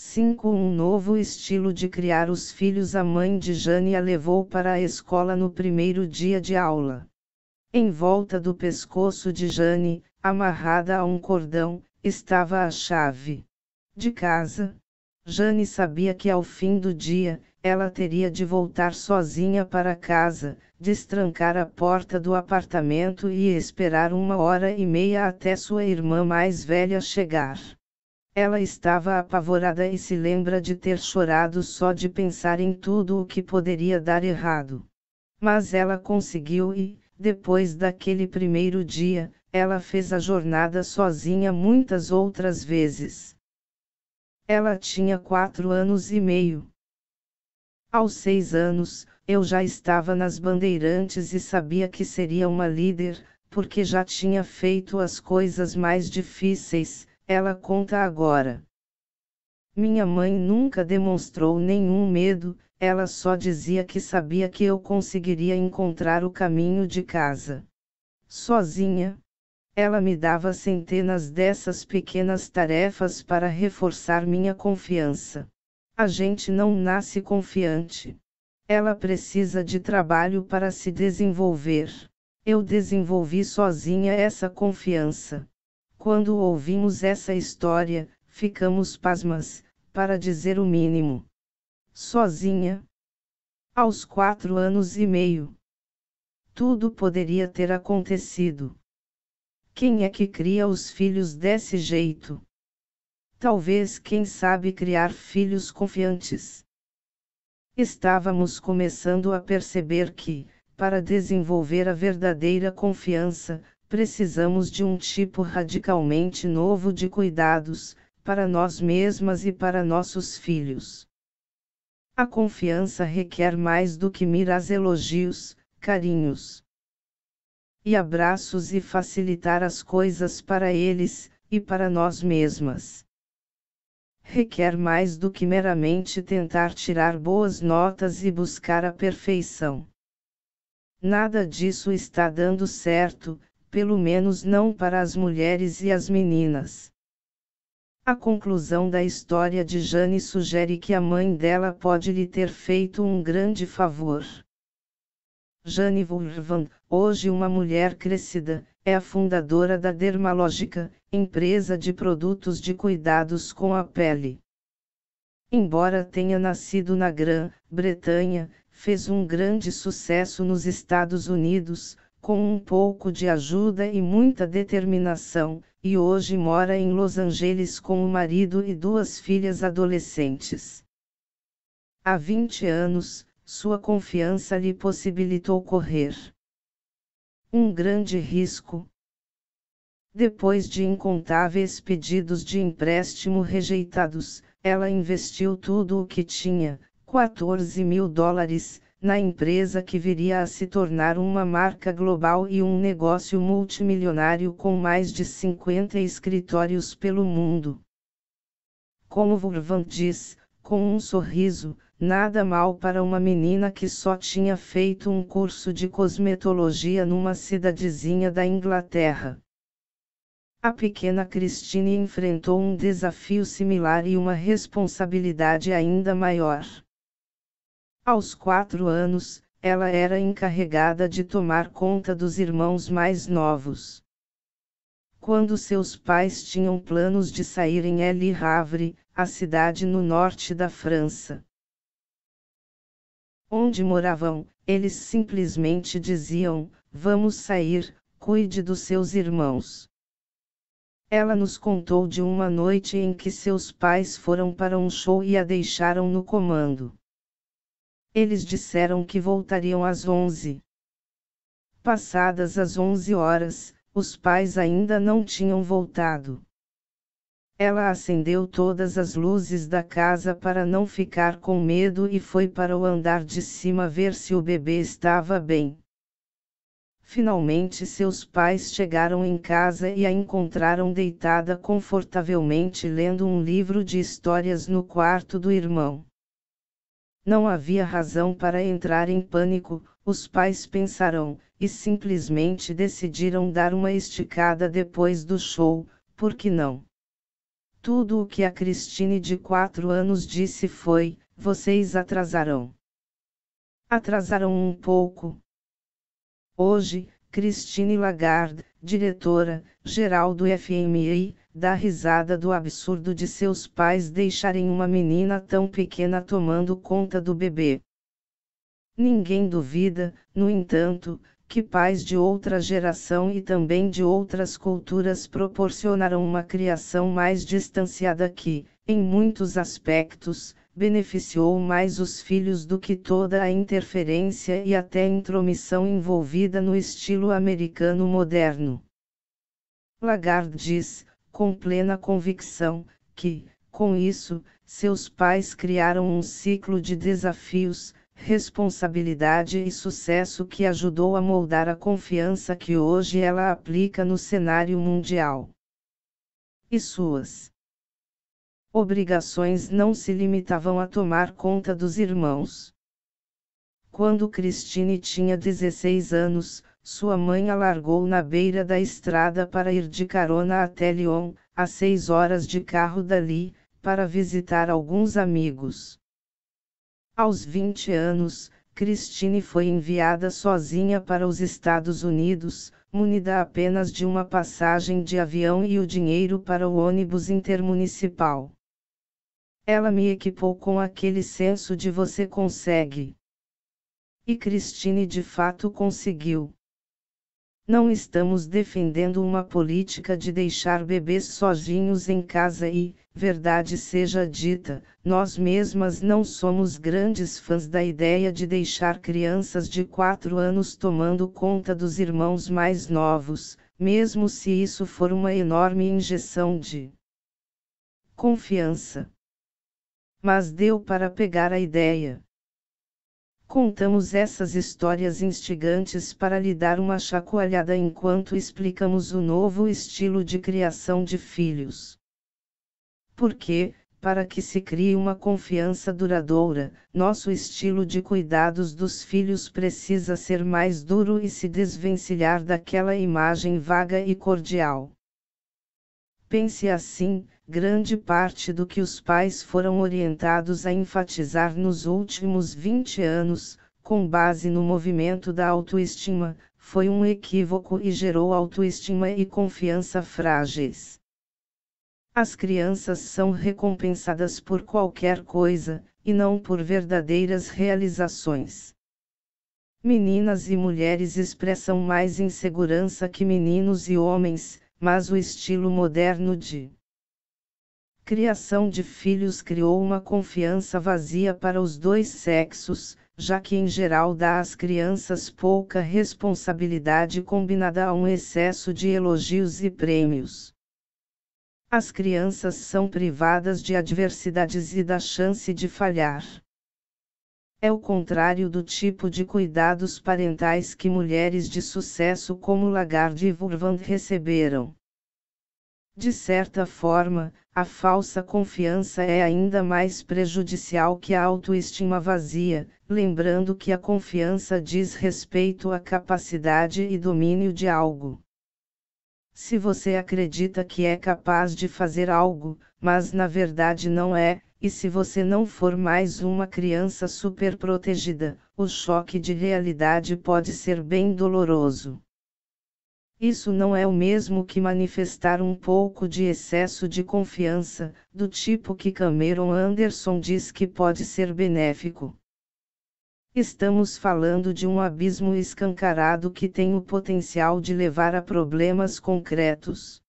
5. Um novo estilo de criar os filhos. A mãe de Jane a levou para a escola no primeiro dia de aula. Em volta do pescoço de Jane, amarrada a um cordão, estava a chave de casa. Jane sabia que ao fim do dia, ela teria de voltar sozinha para casa, destrancar a porta do apartamento e esperar 1h30 até sua irmã mais velha chegar. Ela estava apavorada e se lembra de ter chorado só de pensar em tudo o que poderia dar errado. Mas ela conseguiu e, depois daquele primeiro dia, ela fez a jornada sozinha muitas outras vezes. Ela tinha 4 anos e meio. Aos 6 anos, eu já estava nas Bandeirantes e sabia que seria uma líder, porque já tinha feito as coisas mais difíceis, ela conta agora. Minha mãe nunca demonstrou nenhum medo, ela só dizia que sabia que eu conseguiria encontrar o caminho de casa. Sozinha. Ela me dava centenas dessas pequenas tarefas para reforçar minha confiança. A gente não nasce confiante. Ela precisa de trabalho para se desenvolver. Eu desenvolvi sozinha essa confiança. Quando ouvimos essa história, ficamos pasmas, para dizer o mínimo. Sozinha. Aos 4 anos e meio. Tudo poderia ter acontecido. Quem é que cria os filhos desse jeito? Talvez quem sabe criar filhos confiantes. Estávamos começando a perceber que, para desenvolver a verdadeira confiança, precisamos de um tipo radicalmente novo de cuidados, para nós mesmas e para nossos filhos. A confiança requer mais do que meros elogios, carinhos e abraços e facilitar as coisas para eles, e para nós mesmas. Requer mais do que meramente tentar tirar boas notas e buscar a perfeição. Nada disso está dando certo, pelo menos não para as mulheres e as meninas. A conclusão da história de Jane sugere que a mãe dela pode lhe ter feito um grande favor. Jane Vulvan, hoje uma mulher crescida, é a fundadora da Dermalógica, empresa de produtos de cuidados com a pele. Embora tenha nascido na Grã-Bretanha, fez um grande sucesso nos Estados Unidos, com um pouco de ajuda e muita determinação, e hoje mora em Los Angeles com o marido e 2 filhas adolescentes. Há 20 anos, sua confiança lhe possibilitou correr um grande risco. Depois de incontáveis pedidos de empréstimo rejeitados, ela investiu tudo o que tinha, $14.000, na empresa que viria a se tornar uma marca global e um negócio multimilionário com mais de 50 escritórios pelo mundo. Como Vulvan diz, com um sorriso, nada mal para uma menina que só tinha feito um curso de cosmetologia numa cidadezinha da Inglaterra. A pequena Christine enfrentou um desafio similar e uma responsabilidade ainda maior. Aos 4 anos, ela era encarregada de tomar conta dos irmãos mais novos. Quando seus pais tinham planos de sair em Le Havre, a cidade no norte da França, onde moravam, eles simplesmente diziam: "Vamos sair, cuide dos seus irmãos." Ela nos contou de uma noite em que seus pais foram para um show e a deixaram no comando. Eles disseram que voltariam às 11. Passadas as 11 horas, os pais ainda não tinham voltado. Ela acendeu todas as luzes da casa para não ficar com medo e foi para o andar de cima ver se o bebê estava bem. Finalmente seus pais chegaram em casa e a encontraram deitada confortavelmente lendo um livro de histórias no quarto do irmão. Não havia razão para entrar em pânico, os pais pensaram, e simplesmente decidiram dar uma esticada depois do show, por que não? Tudo o que a Christine de 4 anos disse foi: vocês atrasarão. Atrasaram um pouco. Hoje, Christine Lagarde, diretora-geral do FMI, dá risada do absurdo de seus pais deixarem uma menina tão pequena tomando conta do bebê. Ninguém duvida, no entanto, que pais de outra geração e também de outras culturas proporcionaram uma criação mais distanciada que, em muitos aspectos, beneficiou mais os filhos do que toda a interferência e até intromissão envolvida no estilo americano moderno. Lagarde diz, com plena convicção, que, com isso, seus pais criaram um ciclo de desafios, responsabilidade e sucesso que ajudou a moldar a confiança que hoje ela aplica no cenário mundial. E suas obrigações não se limitavam a tomar conta dos irmãos. Quando Christine tinha 16 anos, sua mãe a largou na beira da estrada para ir de carona até Lyon, a 6 horas de carro dali, para visitar alguns amigos. Aos 20 anos, Christine foi enviada sozinha para os Estados Unidos, munida apenas de uma passagem de avião e o dinheiro para o ônibus intermunicipal. Ela me equipou com aquele senso de você consegue. E Christine de fato conseguiu. Não estamos defendendo uma política de deixar bebês sozinhos em casa e, verdade seja dita, nós mesmas não somos grandes fãs da ideia de deixar crianças de 4 anos tomando conta dos irmãos mais novos, mesmo se isso for uma enorme injeção de confiança. Mas deu para pegar a ideia. Contamos essas histórias instigantes para lhe dar uma chacoalhada enquanto explicamos o novo estilo de criação de filhos. Porque, para que se crie uma confiança duradoura, nosso estilo de cuidados dos filhos precisa ser mais duro e se desvencilhar daquela imagem vaga e cordial. Pense assim, grande parte do que os pais foram orientados a enfatizar nos últimos 20 anos, com base no movimento da autoestima, foi um equívoco e gerou autoestima e confiança frágeis. As crianças são recompensadas por qualquer coisa, e não por verdadeiras realizações. Meninas e mulheres expressam mais insegurança que meninos e homens, mas o estilo moderno de criação de filhos criou uma confiança vazia para os dois sexos, já que em geral dá às crianças pouca responsabilidade combinada a um excesso de elogios e prêmios. As crianças são privadas de adversidades e da chance de falhar. É o contrário do tipo de cuidados parentais que mulheres de sucesso como Lagarde e Vourvand receberam. De certa forma, a falsa confiança é ainda mais prejudicial que a autoestima vazia, lembrando que a confiança diz respeito à capacidade e domínio de algo. Se você acredita que é capaz de fazer algo, mas na verdade não é, e se você não for mais uma criança superprotegida, o choque de realidade pode ser bem doloroso. Isso não é o mesmo que manifestar um pouco de excesso de confiança, do tipo que Cameron Anderson diz que pode ser benéfico. Estamos falando de um abismo escancarado que tem o potencial de levar a problemas concretos.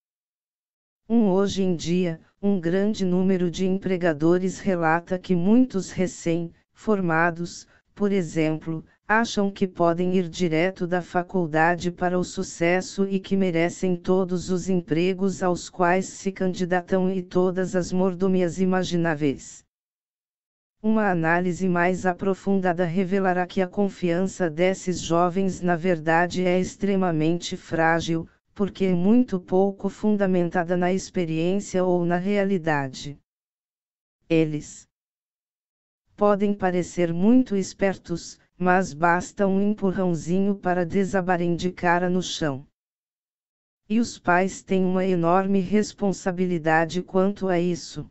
Hoje em dia, um grande número de empregadores relata que muitos recém-formados, por exemplo, acham que podem ir direto da faculdade para o sucesso e que merecem todos os empregos aos quais se candidatam e todas as mordomias imagináveis. Uma análise mais aprofundada revelará que a confiança desses jovens na verdade é extremamente frágil, porque é muito pouco fundamentada na experiência ou na realidade. Eles podem parecer muito espertos, mas basta um empurrãozinho para desabarem de cara no chão. E os pais têm uma enorme responsabilidade quanto a isso.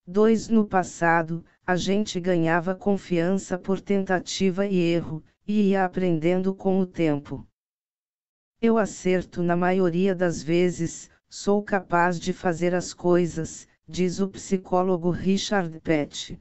2. No passado, a gente ganhava confiança por tentativa e erro, e ia aprendendo com o tempo. Eu acerto na maioria das vezes, sou capaz de fazer as coisas, diz o psicólogo Richard Pett.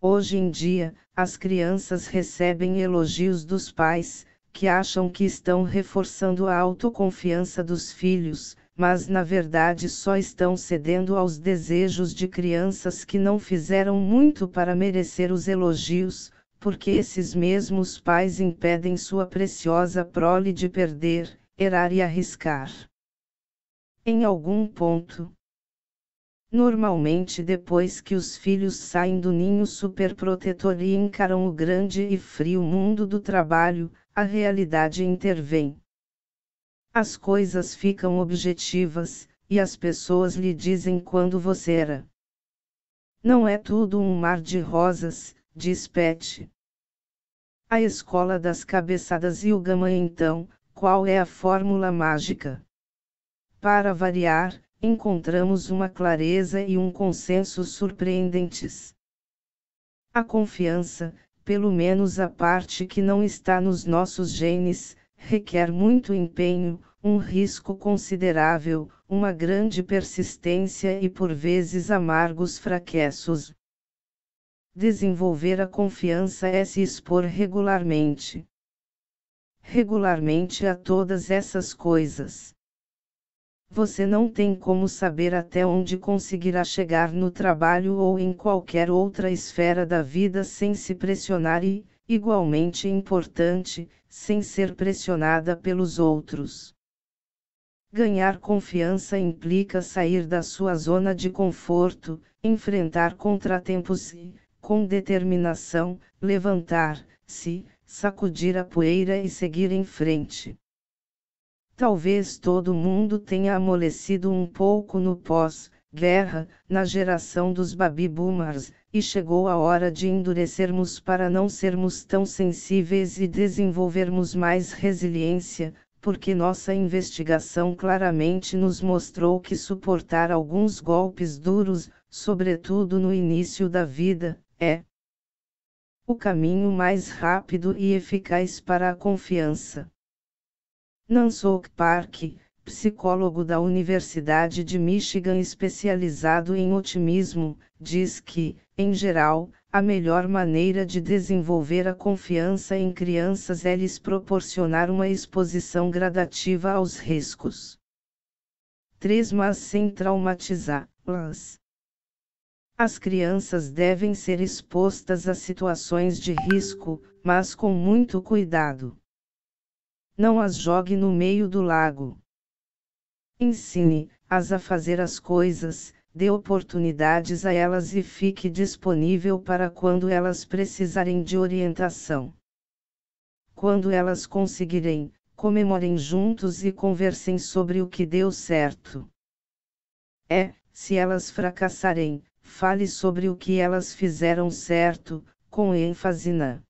Hoje em dia, as crianças recebem elogios dos pais, que acham que estão reforçando a autoconfiança dos filhos, mas na verdade só estão cedendo aos desejos de crianças que não fizeram muito para merecer os elogios, porque esses mesmos pais impedem sua preciosa prole de perder, errar e arriscar. Em algum ponto. Normalmente depois que os filhos saem do ninho superprotetor e encaram o grande e frio mundo do trabalho, a realidade intervém. As coisas ficam objetivas, e as pessoas lhe dizem quando você era. Não é tudo um mar de rosas, diz Pett. A escola das cabeçadas e o gama então, qual é a fórmula mágica? Para variar, encontramos uma clareza e um consenso surpreendentes. A confiança, pelo menos a parte que não está nos nossos genes, requer muito empenho, um risco considerável, uma grande persistência e por vezes amargos fracassos. Desenvolver a confiança é se expor regularmente. Regularmente a todas essas coisas. Você não tem como saber até onde conseguirá chegar no trabalho ou em qualquer outra esfera da vida sem se pressionar e, igualmente importante, sem ser pressionada pelos outros. Ganhar confiança implica sair da sua zona de conforto, enfrentar contratempos e, com determinação, levantar-se, sacudir a poeira e seguir em frente. Talvez todo mundo tenha amolecido um pouco no pós-guerra, na geração dos baby boomers, e chegou a hora de endurecermos para não sermos tão sensíveis e desenvolvermos mais resiliência, porque nossa investigação claramente nos mostrou que suportar alguns golpes duros, sobretudo no início da vida, é o caminho mais rápido e eficaz para a confiança. Nansok Park, psicólogo da Universidade de Michigan especializado em otimismo, diz que, em geral, a melhor maneira de desenvolver a confiança em crianças é lhes proporcionar uma exposição gradativa aos riscos. 3. Mas sem traumatizá-las. As crianças devem ser expostas a situações de risco, mas com muito cuidado. Não as jogue no meio do lago. Ensine-as a fazer as coisas, dê oportunidades a elas e fique disponível para quando elas precisarem de orientação. Quando elas conseguirem, comemorem juntos e conversem sobre o que deu certo. Se elas fracassarem, fale sobre o que elas fizeram certo, com ênfase na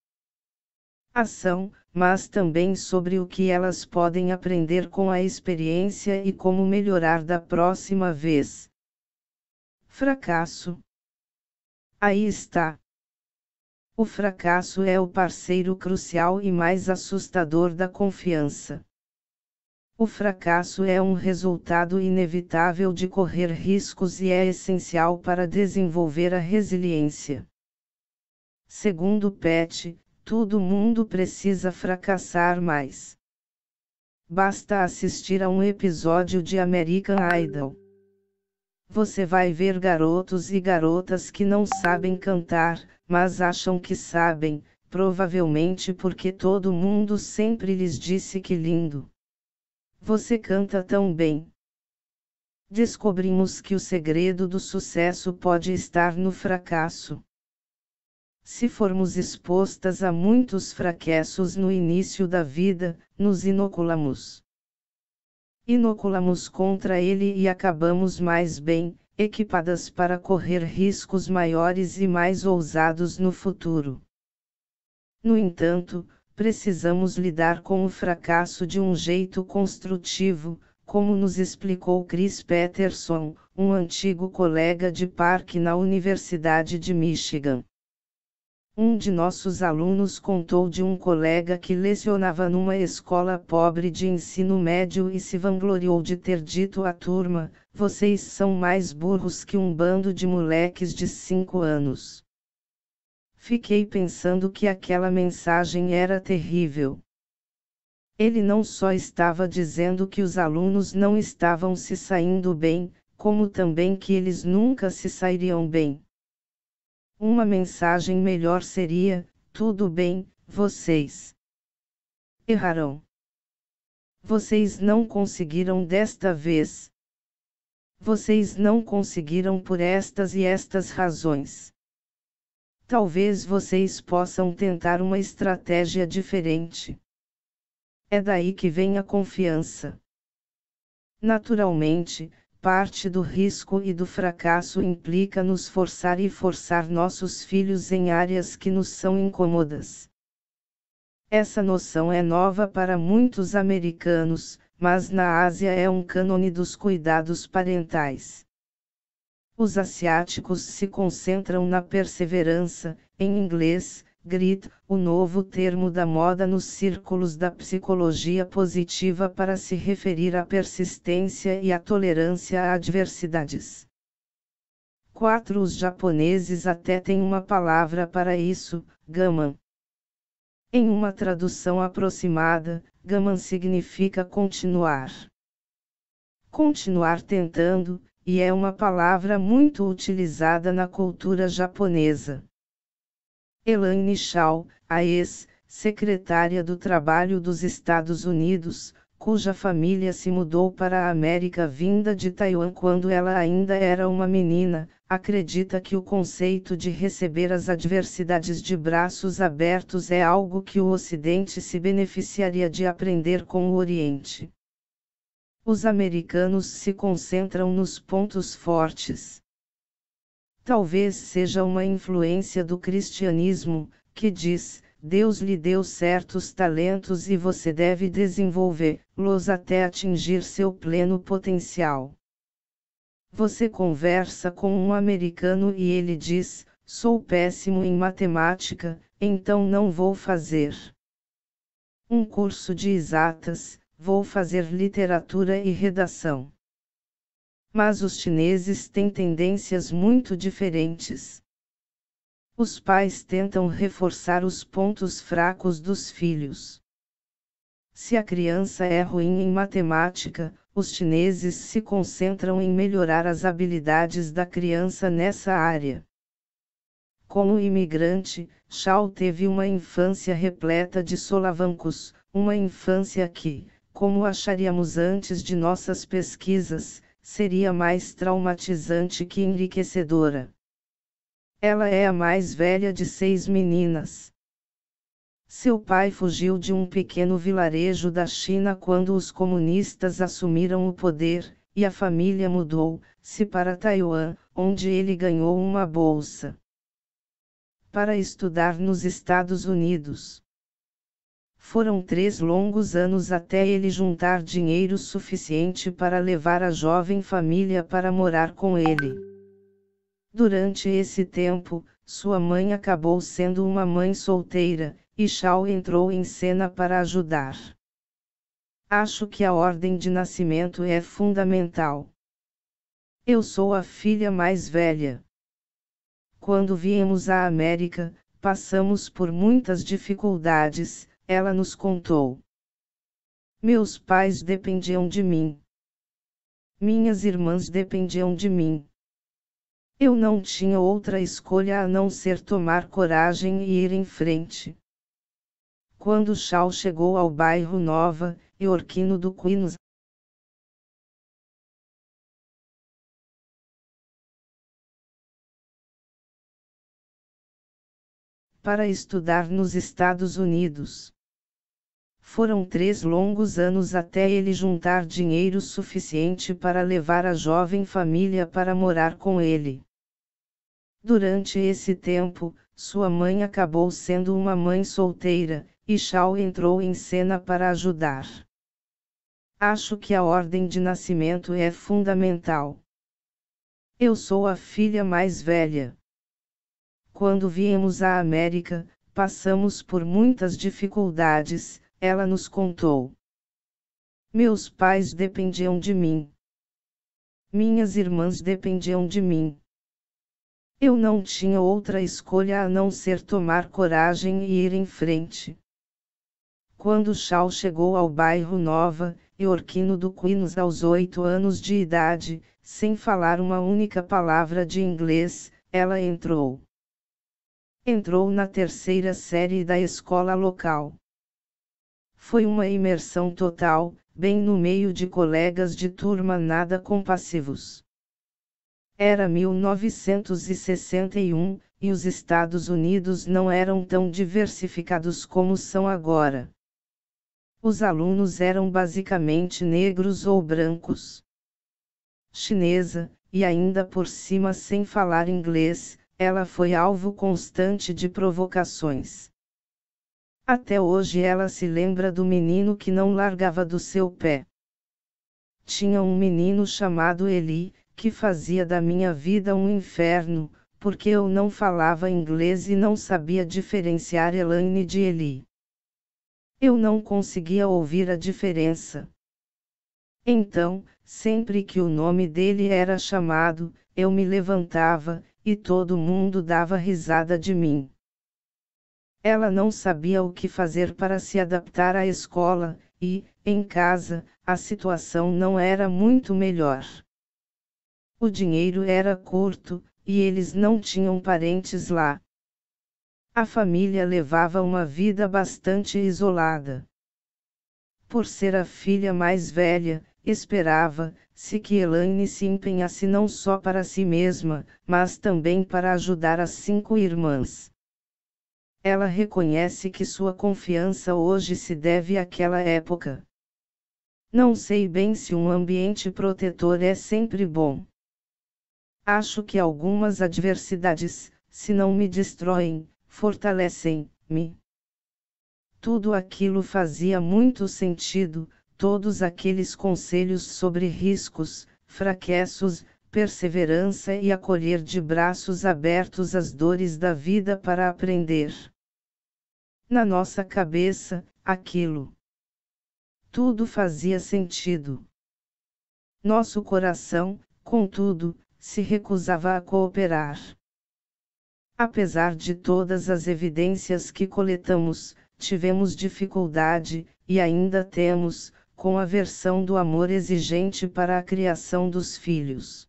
ação, mas também sobre o que elas podem aprender com a experiência e como melhorar da próxima vez. Fracasso. Aí está. O fracasso é o parceiro crucial e mais assustador da confiança. O fracasso é um resultado inevitável de correr riscos e é essencial para desenvolver a resiliência. Segundo Pett, todo mundo precisa fracassar mais. Basta assistir a um episódio de American Idol. Você vai ver garotos e garotas que não sabem cantar, mas acham que sabem, provavelmente porque todo mundo sempre lhes disse que lindo. Você canta tão bem. Descobrimos que o segredo do sucesso pode estar no fracasso. Se formos expostas a muitos fracassos no início da vida, nos inoculamos. Inoculamos contra ele e acabamos mais bem, equipadas para correr riscos maiores e mais ousados no futuro. No entanto, precisamos lidar com o fracasso de um jeito construtivo, como nos explicou Chris Peterson, um antigo colega de Park na Universidade de Michigan. Um de nossos alunos contou de um colega que lecionava numa escola pobre de ensino médio e se vangloriou de ter dito à turma: "Vocês são mais burros que um bando de moleques de 5 anos." Fiquei pensando que aquela mensagem era terrível. Ele não só estava dizendo que os alunos não estavam se saindo bem, como também que eles nunca se sairiam bem. Uma mensagem melhor seria: tudo bem, vocês erraram. Vocês não conseguiram desta vez. Vocês não conseguiram por estas e estas razões. Talvez vocês possam tentar uma estratégia diferente. É daí que vem a confiança. Naturalmente, parte do risco e do fracasso implica nos forçar e forçar nossos filhos em áreas que nos são incômodas. Essa noção é nova para muitos americanos, mas na Ásia é um cânone dos cuidados parentais. Os asiáticos se concentram na perseverança, em inglês, grit, o novo termo da moda nos círculos da psicologia positiva para se referir à persistência e à tolerância a adversidades. 4. Os japoneses até têm uma palavra para isso, gaman. Em uma tradução aproximada, gaman significa continuar. Continuar tentando, e é uma palavra muito utilizada na cultura japonesa. Elaine Chao, a ex-secretária do Trabalho dos Estados Unidos, cuja família se mudou para a América vinda de Taiwan quando ela ainda era uma menina, acredita que o conceito de receber as adversidades de braços abertos é algo que o Ocidente se beneficiaria de aprender com o Oriente. Os americanos se concentram nos pontos fortes. Talvez seja uma influência do cristianismo, que diz: Deus lhe deu certos talentos e você deve desenvolvê-los até atingir seu pleno potencial. Você conversa com um americano e ele diz: sou péssimo em matemática, então não vou fazer um curso de exatas, vou fazer literatura e redação. Mas os chineses têm tendências muito diferentes. Os pais tentam reforçar os pontos fracos dos filhos. Se a criança é ruim em matemática, os chineses se concentram em melhorar as habilidades da criança nessa área. Como imigrante, Chao teve uma infância repleta de solavancos, uma infância que, como acharíamos antes de nossas pesquisas, seria mais traumatizante que enriquecedora. Ela é a mais velha de 6 meninas. Seu pai fugiu de um pequeno vilarejo da China quando os comunistas assumiram o poder, e a família mudou-se para Taiwan, onde ele ganhou uma bolsa para estudar nos Estados Unidos. Foram 3 longos anos até ele juntar dinheiro suficiente para levar a jovem família para morar com ele. Durante esse tempo, sua mãe acabou sendo uma mãe solteira, e Chao entrou em cena para ajudar. Acho que a ordem de nascimento é fundamental. Eu sou a filha mais velha. Quando viemos à América, passamos por muitas dificuldades, ela nos contou. Meus pais dependiam de mim. Minhas irmãs dependiam de mim. Eu não tinha outra escolha a não ser tomar coragem e ir em frente. Quando Chao chegou ao bairro Nova Iorquino do Queens, para estudar nos Estados Unidos. Foram 3 longos anos até ele juntar dinheiro suficiente para levar a jovem família para morar com ele. Durante esse tempo, sua mãe acabou sendo uma mãe solteira, e Shaw entrou em cena para ajudar. Acho que a ordem de nascimento é fundamental. Eu sou a filha mais velha. Quando viemos à América, passamos por muitas dificuldades, ela nos contou. Meus pais dependiam de mim. Minhas irmãs dependiam de mim. Eu não tinha outra escolha a não ser tomar coragem e ir em frente. Quando Shaw chegou ao bairro Nova Iorquino do Queens aos 8 anos de idade, sem falar uma única palavra de inglês, ela entrou. Entrou na terceira série da escola local. Foi uma imersão total, bem no meio de colegas de turma nada compassivos. Era 1961, e os Estados Unidos não eram tão diversificados como são agora. Os alunos eram basicamente negros ou brancos. Chinesa, e ainda por cima sem falar inglês, ela foi alvo constante de provocações. Até hoje ela se lembra do menino que não largava do seu pé. Tinha um menino chamado Eli, que fazia da minha vida um inferno, porque eu não falava inglês e não sabia diferenciar Elaine de Eli. Eu não conseguia ouvir a diferença. Então, sempre que o nome dele era chamado, eu me levantava, e todo mundo dava risada de mim. Ela não sabia o que fazer para se adaptar à escola, e, em casa, a situação não era muito melhor. O dinheiro era curto, e eles não tinham parentes lá. A família levava uma vida bastante isolada. Por ser a filha mais velha, esperava-se que Elaine se empenhasse não só para si mesma, mas também para ajudar as 5 irmãs. Ela reconhece que sua confiança hoje se deve àquela época. Não sei bem se um ambiente protetor é sempre bom. Acho que algumas adversidades, se não me destroem, fortalecem-me. Tudo aquilo fazia muito sentido, todos aqueles conselhos sobre riscos, fracassos, perseverança e acolher de braços abertos as dores da vida para aprender. Na nossa cabeça, aquilo tudo fazia sentido. Nosso coração, contudo, se recusava a cooperar. Apesar de todas as evidências que coletamos, tivemos dificuldade, e ainda temos, com a versão do amor exigente para a criação dos filhos.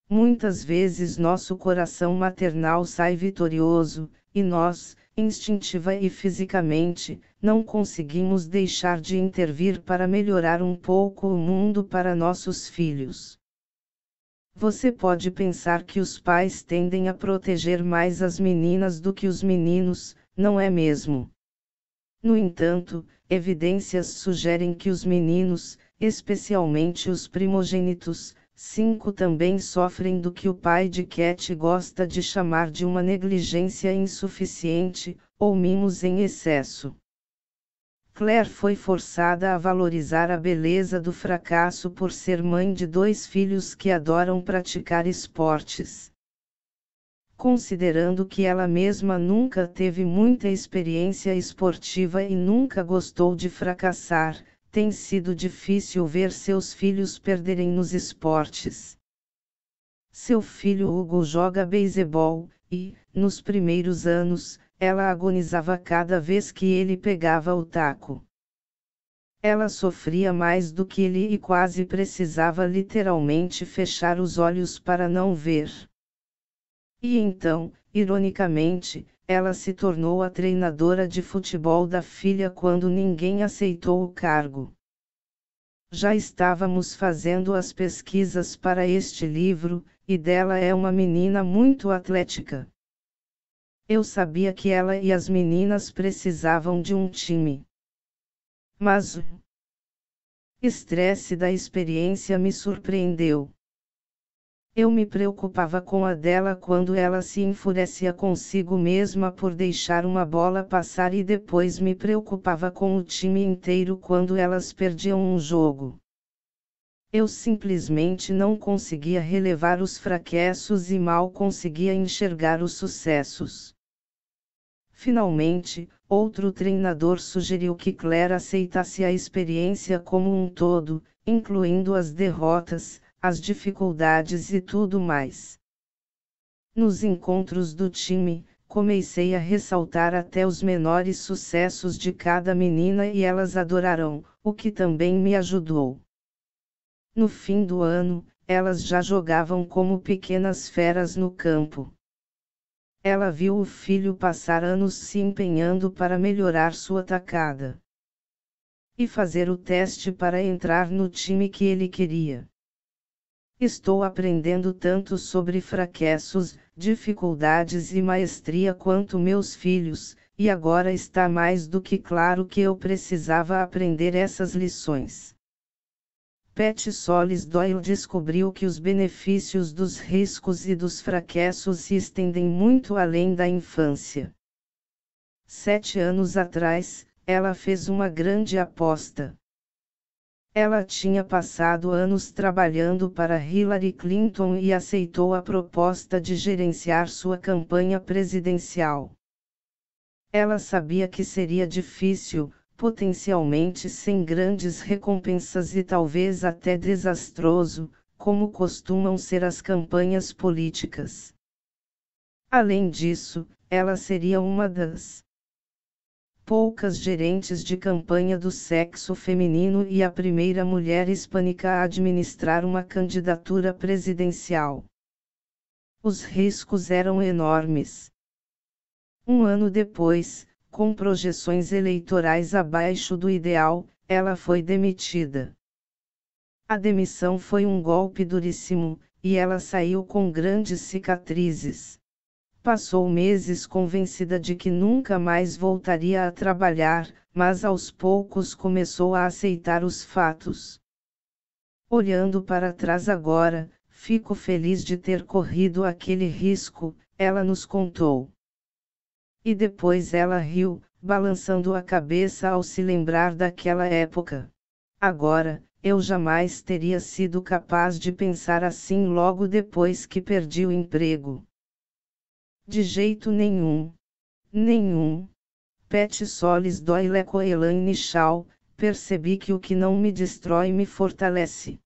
Muitas vezes nosso coração maternal sai vitorioso, e nós, instintiva e fisicamente, não conseguimos deixar de intervir para melhorar um pouco o mundo para nossos filhos. Você pode pensar que os pais tendem a proteger mais as meninas do que os meninos, não é mesmo? No entanto, evidências sugerem que os meninos, especialmente os primogênitos, 5 também sofrem do que o pai de Cat gosta de chamar de uma negligência insuficiente, ou mimos em excesso. Claire foi forçada a valorizar a beleza do fracasso por ser mãe de 2 filhos que adoram praticar esportes. Considerando que ela mesma nunca teve muita experiência esportiva e nunca gostou de fracassar, tem sido difícil ver seus filhos perderem nos esportes. Seu filho Hugo joga beisebol, e, nos primeiros anos, ela agonizava cada vez que ele pegava o taco. Ela sofria mais do que ele e quase precisava literalmente fechar os olhos para não ver. E então, ironicamente, ela se tornou a treinadora de futebol da filha quando ninguém aceitou o cargo. Já estávamos fazendo as pesquisas para este livro, e dela é uma menina muito atlética. Eu sabia que ela e as meninas precisavam de um time. Mas o estresse da experiência me surpreendeu. Eu me preocupava com a dela quando ela se enfurecia consigo mesma por deixar uma bola passar e depois me preocupava com o time inteiro quando elas perdiam um jogo. Eu simplesmente não conseguia relevar os fracassos e mal conseguia enxergar os sucessos. Finalmente, outro treinador sugeriu que Claire aceitasse a experiência como um todo, incluindo as derrotas, as dificuldades e tudo mais. Nos encontros do time, comecei a ressaltar até os menores sucessos de cada menina e elas adoraram, o que também me ajudou. No fim do ano, elas já jogavam como pequenas feras no campo. Ela viu o filho passar anos se empenhando para melhorar sua tacada e fazer o teste para entrar no time que ele queria. Estou aprendendo tanto sobre fracassos, dificuldades e maestria quanto meus filhos, e agora está mais do que claro que eu precisava aprender essas lições. Pat Solis Doyle descobriu que os benefícios dos riscos e dos fracassos se estendem muito além da infância. 7 anos atrás, ela fez uma grande aposta. Ela tinha passado anos trabalhando para Hillary Clinton e aceitou a proposta de gerenciar sua campanha presidencial. Ela sabia que seria difícil, potencialmente sem grandes recompensas e talvez até desastroso, como costumam ser as campanhas políticas. Além disso, ela seria uma das poucas gerentes de campanha do sexo feminino e a primeira mulher hispânica a administrar uma candidatura presidencial. Os riscos eram enormes. Um ano depois, com projeções eleitorais abaixo do ideal, ela foi demitida. A demissão foi um golpe duríssimo, e ela saiu com grandes cicatrizes. Passou meses convencida de que nunca mais voltaria a trabalhar, mas aos poucos começou a aceitar os fatos. Olhando para trás agora, fico feliz de ter corrido aquele risco, ela nos contou. E depois ela riu, balançando a cabeça ao se lembrar daquela época. Agora, eu jamais teria sido capaz de pensar assim logo depois que perdi o emprego. De jeito nenhum. Nenhum. Pat Solis Doyle Elaine Shaw, percebi que o que não me destrói me fortalece.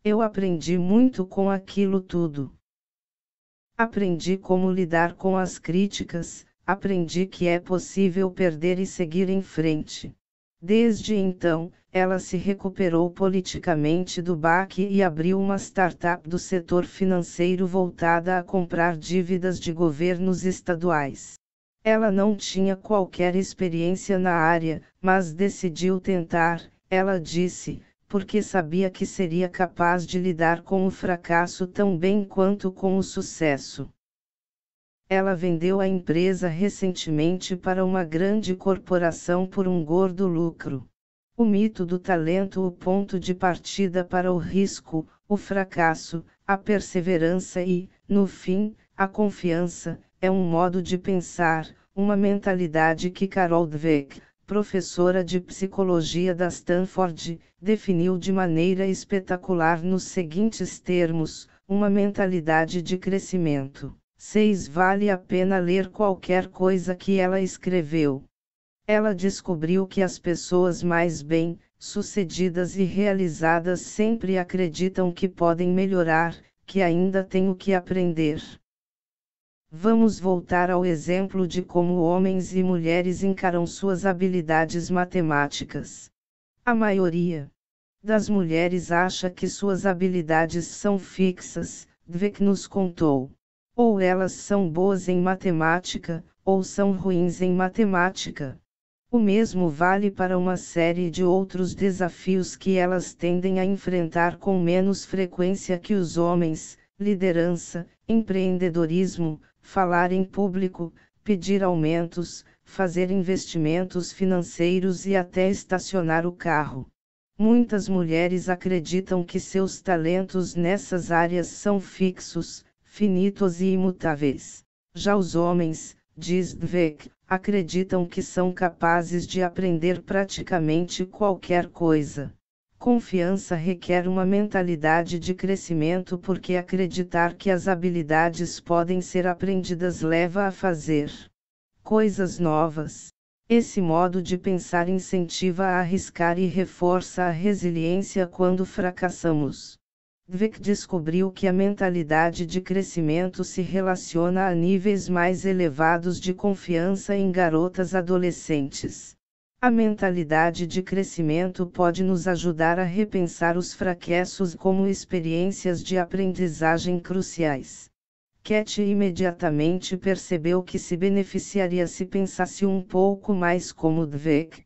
Eu aprendi muito com aquilo tudo. Aprendi como lidar com as críticas, aprendi que é possível perder e seguir em frente. Desde então, ela se recuperou politicamente do baque e abriu uma startup do setor financeiro voltada a comprar dívidas de governos estaduais. Ela não tinha qualquer experiência na área, mas decidiu tentar, ela disse, porque sabia que seria capaz de lidar com o fracasso tão bem quanto com o sucesso. Ela vendeu a empresa recentemente para uma grande corporação por um gordo lucro. O mito do talento, o ponto de partida para o risco, o fracasso, a perseverança e, no fim, a confiança, é um modo de pensar, uma mentalidade que Carol Dweck, professora de psicologia da Stanford, definiu de maneira espetacular nos seguintes termos: uma mentalidade de crescimento. 6. Vale a pena ler qualquer coisa que ela escreveu. Ela descobriu que as pessoas mais bem-sucedidas e realizadas sempre acreditam que podem melhorar, que ainda têm o que aprender. Vamos voltar ao exemplo de como homens e mulheres encaram suas habilidades matemáticas. A maioria das mulheres acha que suas habilidades são fixas, Dweck nos contou. Ou elas são boas em matemática, ou são ruins em matemática. O mesmo vale para uma série de outros desafios que elas tendem a enfrentar com menos frequência que os homens: liderança, empreendedorismo, falar em público, pedir aumentos, fazer investimentos financeiros e até estacionar o carro. Muitas mulheres acreditam que seus talentos nessas áreas são fixos, finitos e imutáveis. Já os homens, diz Dweck, acreditam que são capazes de aprender praticamente qualquer coisa. Confiança requer uma mentalidade de crescimento porque acreditar que as habilidades podem ser aprendidas leva a fazer coisas novas. Esse modo de pensar incentiva a arriscar e reforça a resiliência quando fracassamos. Dweck descobriu que a mentalidade de crescimento se relaciona a níveis mais elevados de confiança em garotas adolescentes. A mentalidade de crescimento pode nos ajudar a repensar os fracassos como experiências de aprendizagem cruciais. Cat imediatamente percebeu que se beneficiaria se pensasse um pouco mais como Dweck.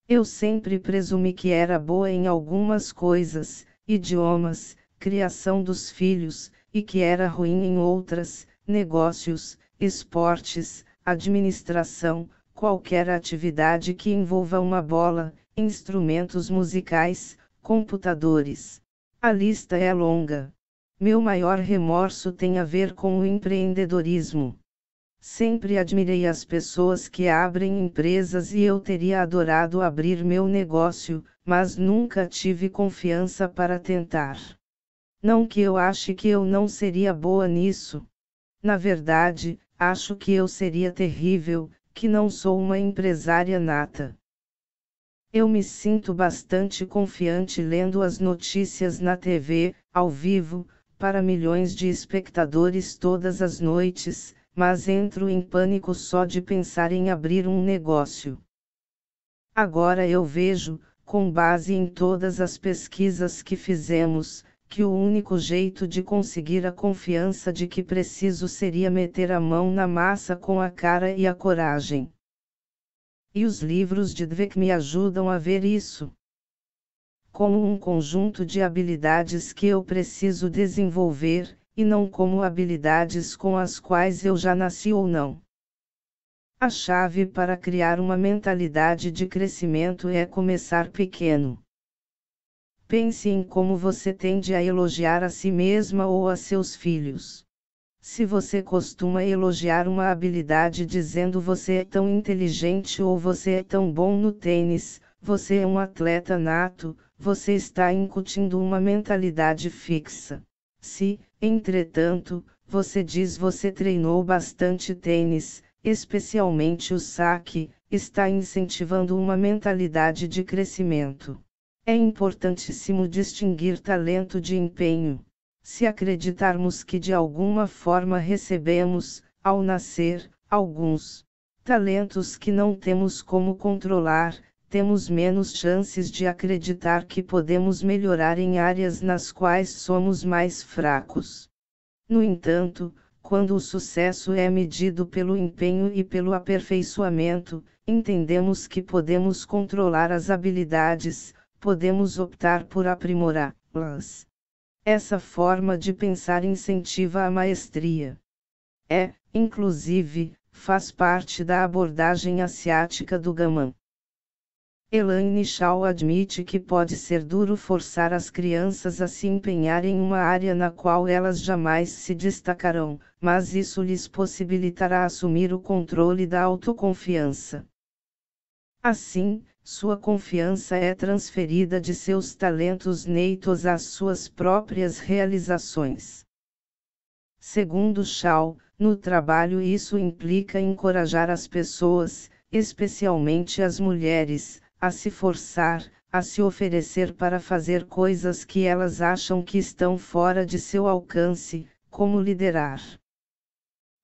Eu sempre presumi que era boa em algumas coisas, idiomas, criação dos filhos, e que era ruim em outras, negócios, esportes, administração, qualquer atividade que envolva uma bola, instrumentos musicais, computadores. A lista é longa. Meu maior remorso tem a ver com o empreendedorismo. Sempre admirei as pessoas que abrem empresas e eu teria adorado abrir meu negócio, mas nunca tive confiança para tentar. Não que eu ache que eu não seria boa nisso. Na verdade, acho que eu seria terrível, que não sou uma empresária nata. Eu me sinto bastante confiante lendo as notícias na TV, ao vivo, para milhões de espectadores todas as noites, mas entro em pânico só de pensar em abrir um negócio. Agora eu vejo, com base em todas as pesquisas que fizemos, que o único jeito de conseguir a confiança de que preciso seria meter a mão na massa com a cara e a coragem. E os livros de Dweck me ajudam a ver isso como um conjunto de habilidades que eu preciso desenvolver, e não como habilidades com as quais eu já nasci ou não. A chave para criar uma mentalidade de crescimento é começar pequeno. Pense em como você tende a elogiar a si mesma ou a seus filhos. Se você costuma elogiar uma habilidade dizendo você é tão inteligente ou você é tão bom no tênis, você é um atleta nato, você está incutindo uma mentalidade fixa. Se, entretanto, você diz você treinou bastante tênis, especialmente o saque, está incentivando uma mentalidade de crescimento. É importantíssimo distinguir talento de empenho. Se acreditarmos que de alguma forma recebemos, ao nascer, alguns talentos que não temos como controlar, temos menos chances de acreditar que podemos melhorar em áreas nas quais somos mais fracos. No entanto, quando o sucesso é medido pelo empenho e pelo aperfeiçoamento, entendemos que podemos controlar as habilidades, podemos optar por aprimorá-las. Essa forma de pensar incentiva a maestria. Inclusive, faz parte da abordagem asiática do Gaman. Elaine Shaw admite que pode ser duro forçar as crianças a se empenharem em uma área na qual elas jamais se destacarão, mas isso lhes possibilitará assumir o controle da autoconfiança. Assim, sua confiança é transferida de seus talentos natos às suas próprias realizações. Segundo Shaw, no trabalho isso implica encorajar as pessoas, especialmente as mulheres, a se forçar, a se oferecer para fazer coisas que elas acham que estão fora de seu alcance, como liderar.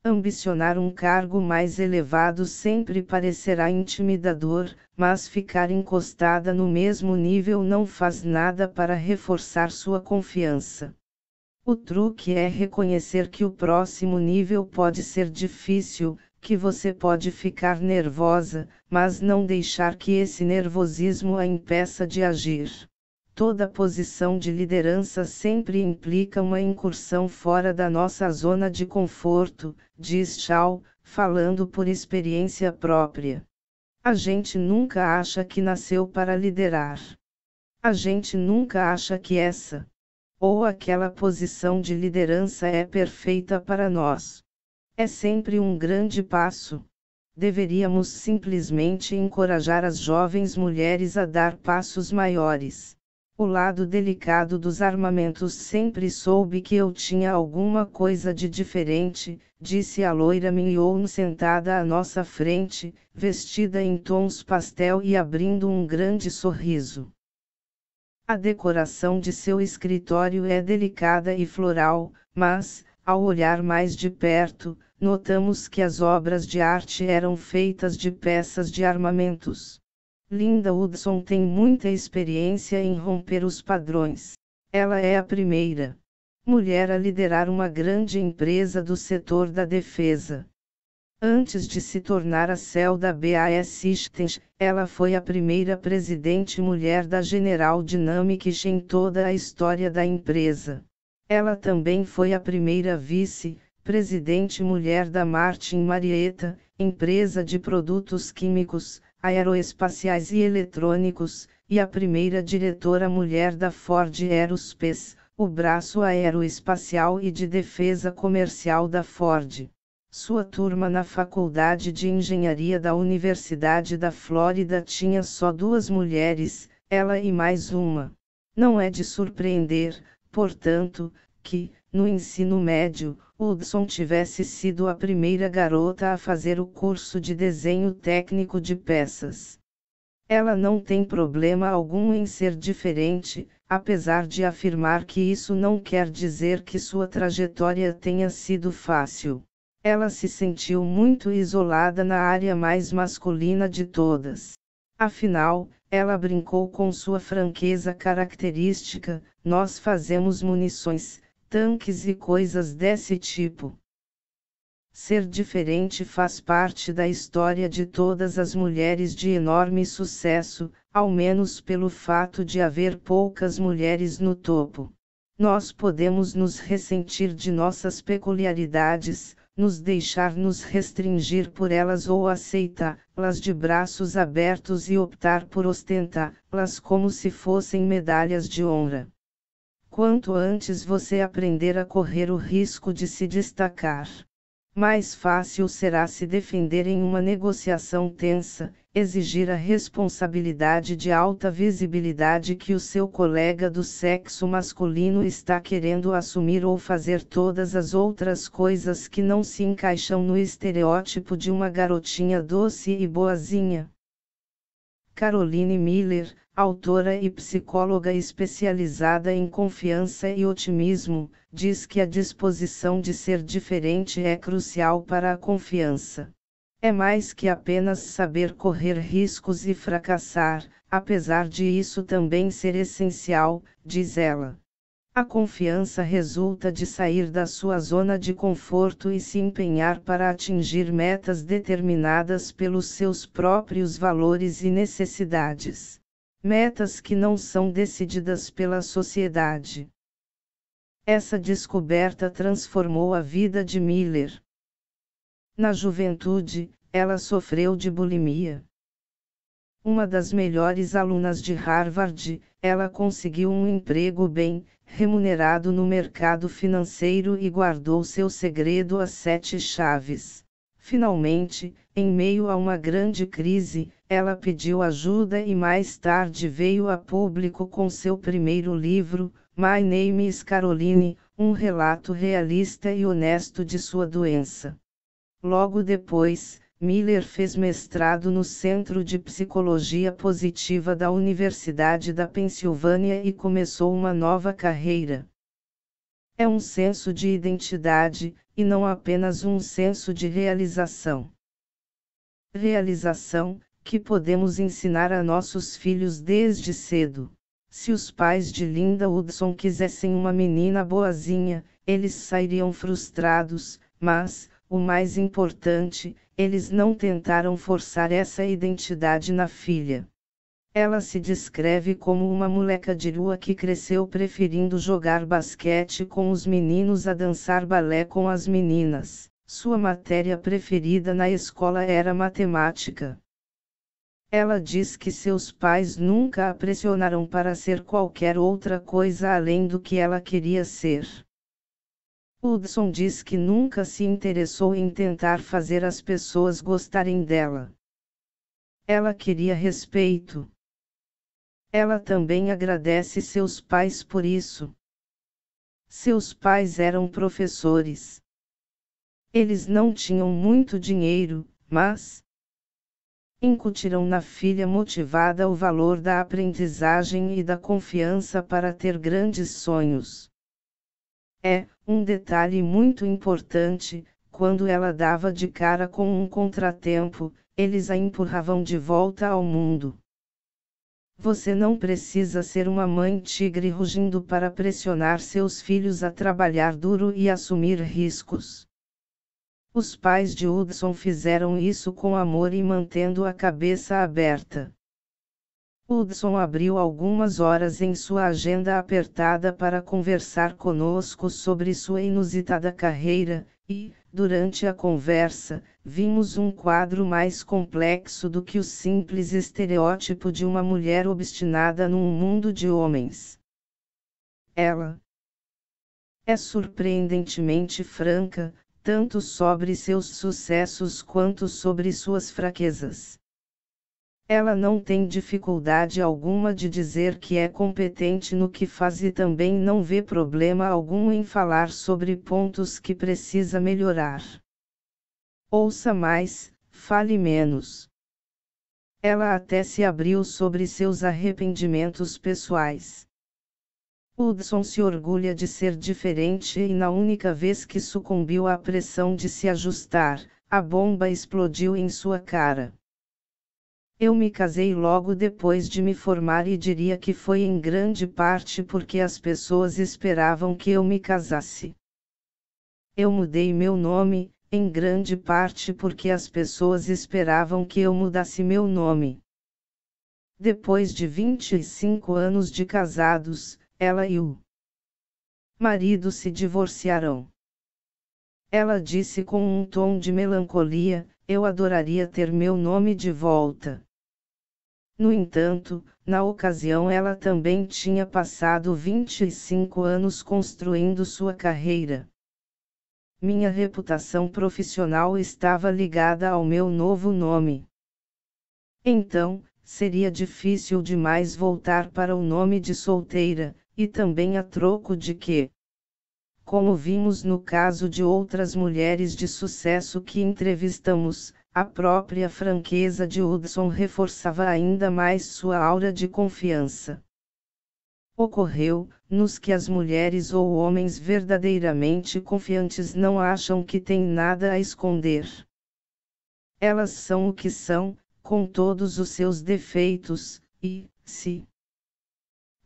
Ambicionar um cargo mais elevado sempre parecerá intimidador, mas ficar encostada no mesmo nível não faz nada para reforçar sua confiança. O truque é reconhecer que o próximo nível pode ser difícil, que você pode ficar nervosa, mas não deixar que esse nervosismo a impeça de agir. Toda posição de liderança sempre implica uma incursão fora da nossa zona de conforto, diz Shaw, falando por experiência própria. A gente nunca acha que nasceu para liderar. A gente nunca acha que essa ou aquela posição de liderança é perfeita para nós. É sempre um grande passo. Deveríamos simplesmente encorajar as jovens mulheres a dar passos maiores. O lado delicado dos armamentos sempre soube que eu tinha alguma coisa de diferente, disse a loira Mignon sentada à nossa frente, vestida em tons pastel e abrindo um grande sorriso. A decoração de seu escritório é delicada e floral, mas, ao olhar mais de perto, notamos que as obras de arte eram feitas de peças de armamentos. Linda Hudson tem muita experiência em romper os padrões. Ela é a primeira mulher a liderar uma grande empresa do setor da defesa. Antes de se tornar a CEO da BAE Systems, ela foi a primeira presidente mulher da General Dynamics em toda a história da empresa. Ela também foi a primeira vice-presidente mulher da Martin Marietta, empresa de produtos químicos, aeroespaciais e eletrônicos, e a primeira diretora mulher da Ford Aerospace, o braço aeroespacial e de defesa comercial da Ford. Sua turma na Faculdade de Engenharia da Universidade da Flórida tinha só 2 mulheres, ela e mais uma. Não é de surpreender, portanto, que, no ensino médio, Hudson tivesse sido a primeira garota a fazer o curso de desenho técnico de peças. Ela não tem problema algum em ser diferente, apesar de afirmar que isso não quer dizer que sua trajetória tenha sido fácil. Ela se sentiu muito isolada na área mais masculina de todas. Afinal, ela brincou com sua franqueza característica: nós fazemos munições, tanques e coisas desse tipo. Ser diferente faz parte da história de todas as mulheres de enorme sucesso, ao menos pelo fato de haver poucas mulheres no topo. Nós podemos nos ressentir de nossas peculiaridades, nos deixar nos restringir por elas ou aceitá-las de braços abertos e optar por ostentá-las como se fossem medalhas de honra. Quanto antes você aprender a correr o risco de se destacar, mais fácil será se defender em uma negociação tensa, exigir a responsabilidade de alta visibilidade que o seu colega do sexo masculino está querendo assumir ou fazer todas as outras coisas que não se encaixam no estereótipo de uma garotinha doce e boazinha. Caroline Miller, autora e psicóloga especializada em confiança e otimismo, diz que a disposição de ser diferente é crucial para a confiança. É mais que apenas saber correr riscos e fracassar, apesar de isso também ser essencial, diz ela. A confiança resulta de sair da sua zona de conforto e se empenhar para atingir metas determinadas pelos seus próprios valores e necessidades. Metas que não são decididas pela sociedade. Essa descoberta transformou a vida de Miller. Na juventude, ela sofreu de bulimia. Uma das melhores alunas de Harvard, ela conseguiu um emprego bem remunerado no mercado financeiro e guardou seu segredo a 7 chaves. Finalmente, em meio a uma grande crise, ela pediu ajuda e mais tarde veio a público com seu primeiro livro, My Name is Caroline, um relato realista e honesto de sua doença. Logo depois, Miller fez mestrado no Centro de Psicologia Positiva da Universidade da Pensilvânia e começou uma nova carreira. É um senso de identidade, e não apenas um senso de realização. Realização, que podemos ensinar a nossos filhos desde cedo. Se os pais de Linda Hudson quisessem uma menina boazinha, eles sairiam frustrados, mas, o mais importante, eles não tentaram forçar essa identidade na filha. Ela se descreve como uma moleca de rua que cresceu preferindo jogar basquete com os meninos a dançar balé com as meninas. Sua matéria preferida na escola era matemática. Ela diz que seus pais nunca a pressionaram para ser qualquer outra coisa além do que ela queria ser. Hudson diz que nunca se interessou em tentar fazer as pessoas gostarem dela. Ela queria respeito. Ela também agradece seus pais por isso. Seus pais eram professores. Eles não tinham muito dinheiro, mas incutiram na filha motivada o valor da aprendizagem e da confiança para ter grandes sonhos. Um detalhe muito importante, quando ela dava de cara com um contratempo, eles a empurravam de volta ao mundo. Você não precisa ser uma mãe tigre rugindo para pressionar seus filhos a trabalhar duro e assumir riscos. Os pais de Hudson fizeram isso com amor e mantendo a cabeça aberta. Hudson abriu algumas horas em sua agenda apertada para conversar conosco sobre sua inusitada carreira, e, durante a conversa, vimos um quadro mais complexo do que o simples estereótipo de uma mulher obstinada num mundo de homens. Ela é surpreendentemente franca, tanto sobre seus sucessos quanto sobre suas fraquezas. Ela não tem dificuldade alguma de dizer que é competente no que faz e também não vê problema algum em falar sobre pontos que precisa melhorar. Ouça mais, fale menos. Ela até se abriu sobre seus arrependimentos pessoais. Hudson se orgulha de ser diferente e na única vez que sucumbiu à pressão de se ajustar, a bomba explodiu em sua cara. Eu me casei logo depois de me formar e diria que foi em grande parte porque as pessoas esperavam que eu me casasse. Eu mudei meu nome, em grande parte porque as pessoas esperavam que eu mudasse meu nome. Depois de 25 anos de casados, ela e o marido se divorciaram. Ela disse com um tom de melancolia: eu adoraria ter meu nome de volta. No entanto, na ocasião ela também tinha passado 25 anos construindo sua carreira. Minha reputação profissional estava ligada ao meu novo nome. Então, seria difícil demais voltar para o nome de solteira, e também a troco de que, como vimos no caso de outras mulheres de sucesso que entrevistamos, a própria franqueza de Hudson reforçava ainda mais sua aura de confiança. Ocorreu-nos que as mulheres ou homens verdadeiramente confiantes não acham que têm nada a esconder. Elas são o que são, com todos os seus defeitos, e, se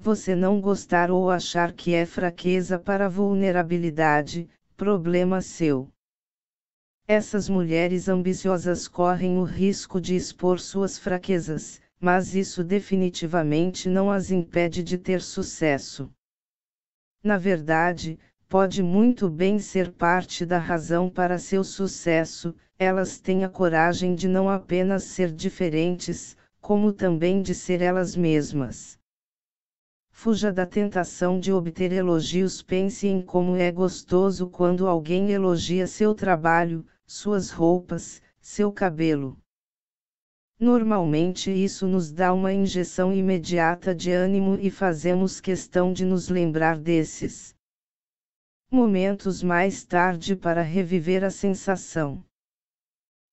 você não gostar ou achar que é fraqueza para vulnerabilidade, problema seu. Essas mulheres ambiciosas correm o risco de expor suas fraquezas, mas isso definitivamente não as impede de ter sucesso. Na verdade, pode muito bem ser parte da razão para seu sucesso. Elas têm a coragem de não apenas ser diferentes, como também de ser elas mesmas. Fuja da tentação de obter elogios. Pense em como é gostoso quando alguém elogia seu trabalho, suas roupas, seu cabelo. Normalmente isso nos dá uma injeção imediata de ânimo e fazemos questão de nos lembrar desses momentos mais tarde para reviver a sensação.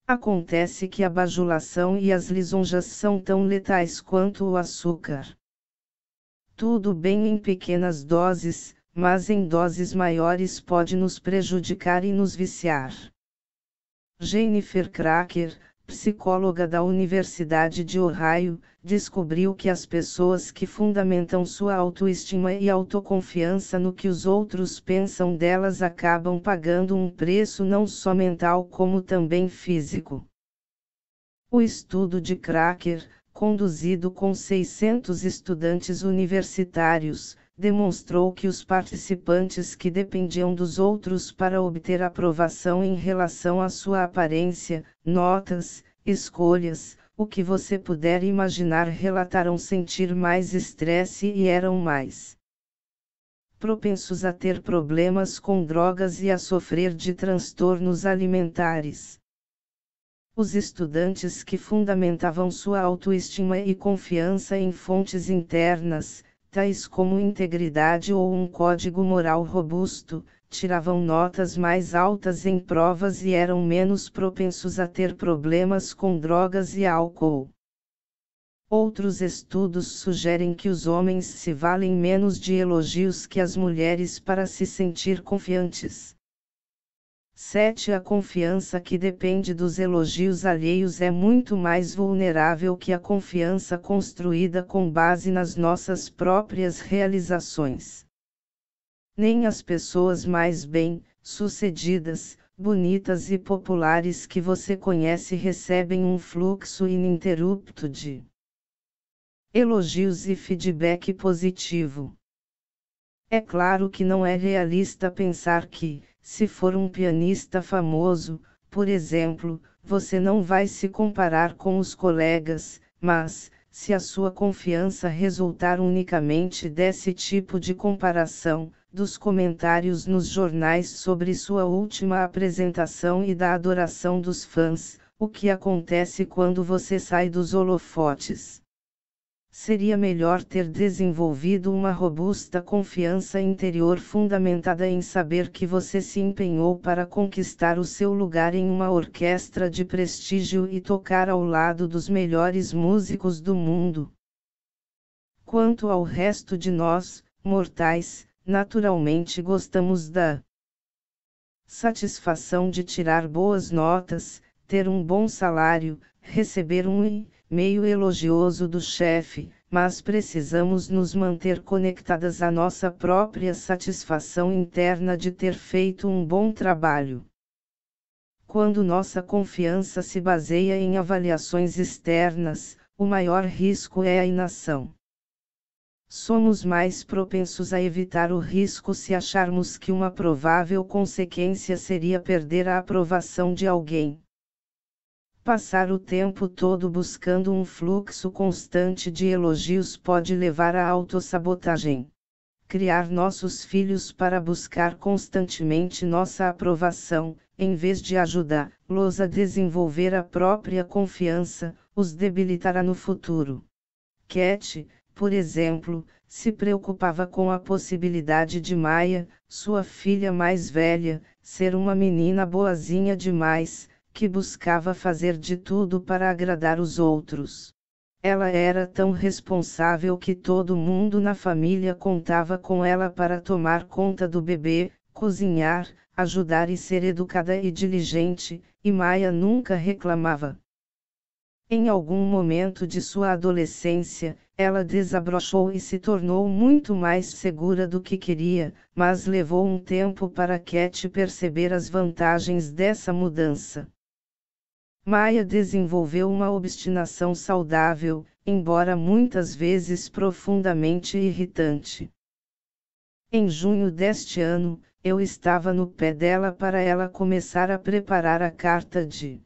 Acontece que a bajulação e as lisonjas são tão letais quanto o açúcar. Tudo bem em pequenas doses, mas em doses maiores pode nos prejudicar e nos viciar. Jennifer Cracker, psicóloga da Universidade de Ohio, descobriu que as pessoas que fundamentam sua autoestima e autoconfiança no que os outros pensam delas acabam pagando um preço não só mental como também físico. O estudo de Cracker, conduzido com 600 estudantes universitários, demonstrou que os participantes que dependiam dos outros para obter aprovação em relação à sua aparência, notas, escolhas, o que você puder imaginar, relataram sentir mais estresse e eram mais propensos a ter problemas com drogas e a sofrer de transtornos alimentares. Os estudantes que fundamentavam sua autoestima e confiança em fontes internas, tais como integridade ou um código moral robusto, tiravam notas mais altas em provas e eram menos propensos a ter problemas com drogas e álcool. Outros estudos sugerem que os homens se valem menos de elogios que as mulheres para se sentir confiantes. 7. A confiança que depende dos elogios alheios é muito mais vulnerável que a confiança construída com base nas nossas próprias realizações. Nem as pessoas mais bem-sucedidas, bonitas e populares que você conhece recebem um fluxo ininterrupto de elogios e feedback positivo. É claro que não é realista pensar que, se for um pianista famoso, por exemplo, você não vai se comparar com os colegas, mas, se a sua confiança resultar unicamente desse tipo de comparação, dos comentários nos jornais sobre sua última apresentação e da adoração dos fãs, o que acontece quando você sai dos holofotes? Seria melhor ter desenvolvido uma robusta confiança interior fundamentada em saber que você se empenhou para conquistar o seu lugar em uma orquestra de prestígio e tocar ao lado dos melhores músicos do mundo. Quanto ao resto de nós, mortais, naturalmente gostamos da satisfação de tirar boas notas, ter um bom salário, receber um e-mail elogioso do chefe, mas precisamos nos manter conectadas à nossa própria satisfação interna de ter feito um bom trabalho. Quando nossa confiança se baseia em avaliações externas, o maior risco é a inação. Somos mais propensos a evitar o risco se acharmos que uma provável consequência seria perder a aprovação de alguém. Passar o tempo todo buscando um fluxo constante de elogios pode levar à autossabotagem. Criar nossos filhos para buscar constantemente nossa aprovação, em vez de ajudá-los a desenvolver a própria confiança, os debilitará no futuro. Cat, por exemplo, se preocupava com a possibilidade de Maya, sua filha mais velha, ser uma menina boazinha demais, que buscava fazer de tudo para agradar os outros. Ela era tão responsável que todo mundo na família contava com ela para tomar conta do bebê, cozinhar, ajudar e ser educada e diligente, e Maya nunca reclamava. Em algum momento de sua adolescência, ela desabrochou e se tornou muito mais segura do que queria, mas levou um tempo para Cat perceber as vantagens dessa mudança. Maya desenvolveu uma obstinação saudável, embora muitas vezes profundamente irritante. Em junho deste ano, eu estava no pé dela para ela começar a preparar a carta de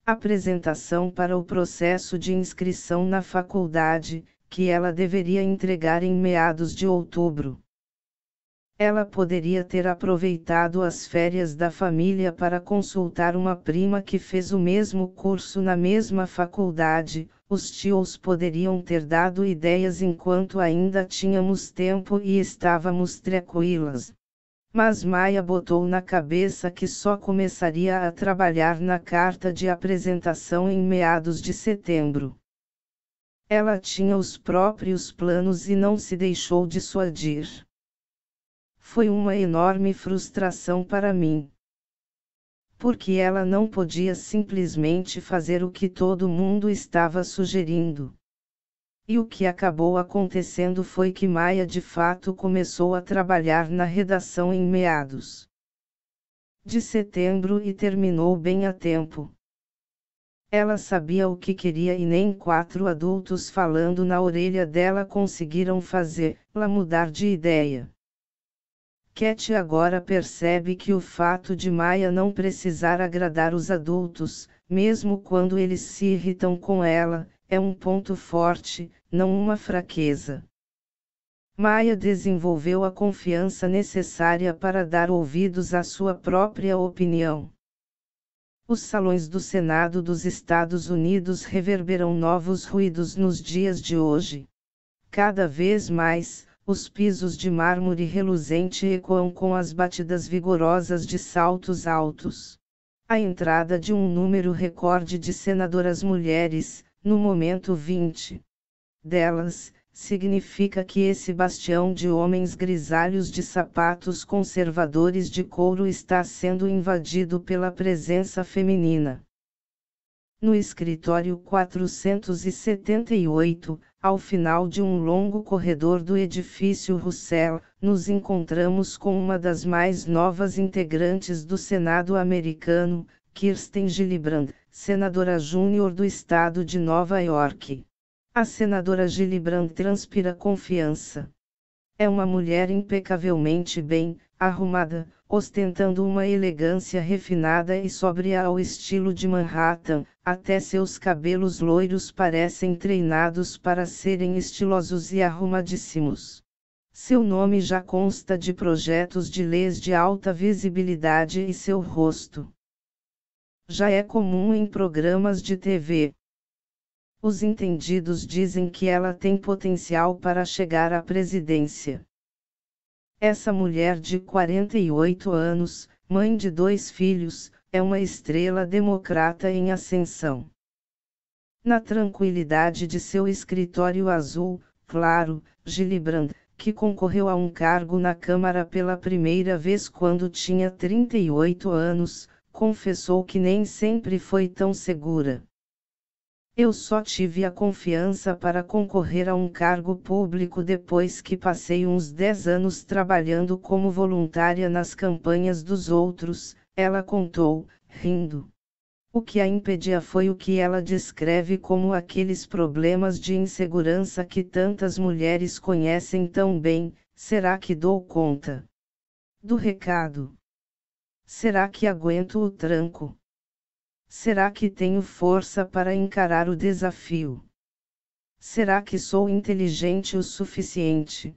apresentação para o processo de inscrição na faculdade, que ela deveria entregar em meados de outubro. Ela poderia ter aproveitado as férias da família para consultar uma prima que fez o mesmo curso na mesma faculdade, os tios poderiam ter dado ideias enquanto ainda tínhamos tempo e estávamos tranquilas. Mas Maya botou na cabeça que só começaria a trabalhar na carta de apresentação em meados de setembro. Ela tinha os próprios planos e não se deixou dissuadir. Foi uma enorme frustração para mim. Porque ela não podia simplesmente fazer o que todo mundo estava sugerindo. E o que acabou acontecendo foi que Maya de fato começou a trabalhar na redação em meados de setembro e terminou bem a tempo. Ela sabia o que queria e nem 4 adultos falando na orelha dela conseguiram fazê-la mudar de ideia. Cat agora percebe que o fato de Maya não precisar agradar os adultos, mesmo quando eles se irritam com ela, é um ponto forte, não uma fraqueza. Maya desenvolveu a confiança necessária para dar ouvidos à sua própria opinião. Os salões do Senado dos Estados Unidos reverberam novos ruídos nos dias de hoje. Cada vez mais, os pisos de mármore reluzente ecoam com as batidas vigorosas de saltos altos. A entrada de um número recorde de senadoras mulheres, no momento 20 delas, significa que esse bastião de homens grisalhos de sapatos conservadores de couro está sendo invadido pela presença feminina. No escritório 478, ao final de um longo corredor do edifício Russell, nos encontramos com uma das mais novas integrantes do Senado americano, Kirsten Gillibrand, senadora júnior do estado de Nova York. A senadora Gillibrand transpira confiança. É uma mulher impecavelmente bem arrumada, ostentando uma elegância refinada e sóbria ao estilo de Manhattan, até seus cabelos loiros parecem treinados para serem estilosos e arrumadíssimos. Seu nome já consta de projetos de leis de alta visibilidade e seu rosto já é comum em programas de TV. Os entendidos dizem que ela tem potencial para chegar à presidência. Essa mulher de 48 anos, mãe de 2 filhos, é uma estrela democrata em ascensão. Na tranquilidade de seu escritório azul, claro, Gillibrand, que concorreu a um cargo na Câmara pela primeira vez quando tinha 38 anos, confessou que nem sempre foi tão segura. Eu só tive a confiança para concorrer a um cargo público depois que passei uns 10 anos trabalhando como voluntária nas campanhas dos outros, ela contou, rindo. O que a impedia foi o que ela descreve como aqueles problemas de insegurança que tantas mulheres conhecem tão bem. Será que dou conta do recado? Será que aguento o tranco? Será que tenho força para encarar o desafio? Será que sou inteligente o suficiente?